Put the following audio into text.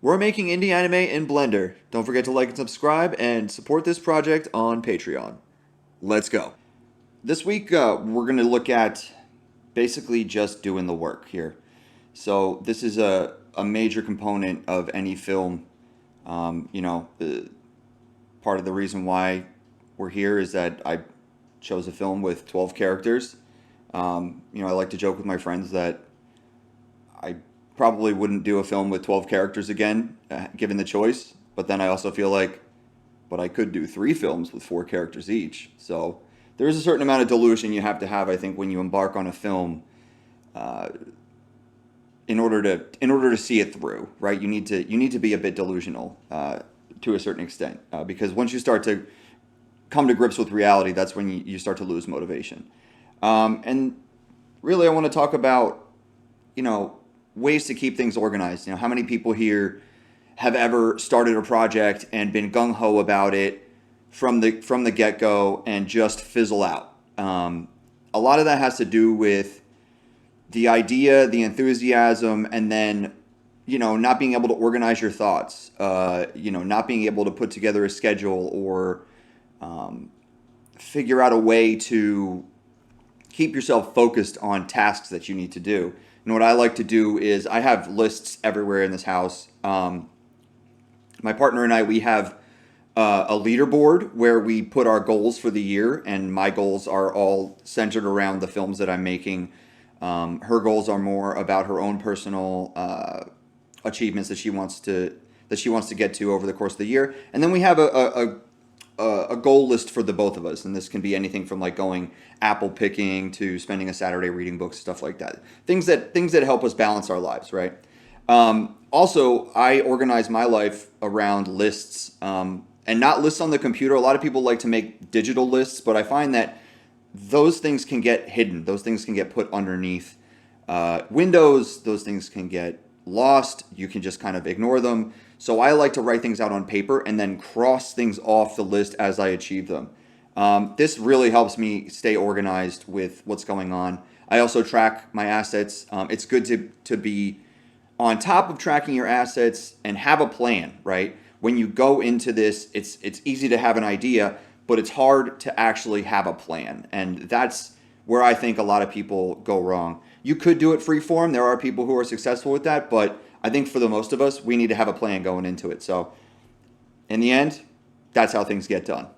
We're making indie anime in Blender. Don't forget to like and subscribe and support this project on Patreon. Let's go. This week, we're going to look at basically just doing the work here. So, this is a major component of any film. Part of the reason why we're here is that I chose a film with 12 characters. I like to joke with my friends that I probably wouldn't do a film with 12 characters again, given the choice. But then I also feel like, but I could do three films with four characters each. So there is a certain amount of delusion you have to have, I think, when you embark on a film, uh, in order to see it through, right? You need to be a bit delusional to a certain extent, because once you start to come to grips with reality, that's when you start to lose motivation. And really, I want to talk about, you know, ways to keep things organized. How many people here have ever started a project and been gung ho about it from the get go and just fizzle out? A lot of that has to do with the idea, the enthusiasm, and then not being able to organize your thoughts. Not being able to put together a schedule or figure out a way to keep yourself focused on tasks that you need to do. And what I like to do is I have lists everywhere in this house. My partner and I, we have a leaderboard where we put our goals for the year, and my goals are all centered around the films that I'm making. Her goals are more about her own personal achievements that she wants to get to over the course of the year. And then we have a goal list for the both of us, and this can be anything from like going apple picking to spending a Saturday reading books, stuff like that. Things that help us balance our lives, right? Also, I organize my life around lists, and not lists on the computer. A lot of people like to make digital lists, but I find that those things can get hidden. Those things can get put underneath windows. Those things can get lost. You can just kind of ignore them. So I like to write things out on paper and then cross things off the list as I achieve them. This really helps me stay organized with what's going on. I also track my assets. It's good to be on top of tracking your assets and have a plan, right? When you go into this, it's easy to have an idea, but it's hard to actually have a plan. And that's where I think a lot of people go wrong. You could do it free form. There are people who are successful with that, but I think for the most of us, we need to have a plan going into it. So in the end, that's how things get done.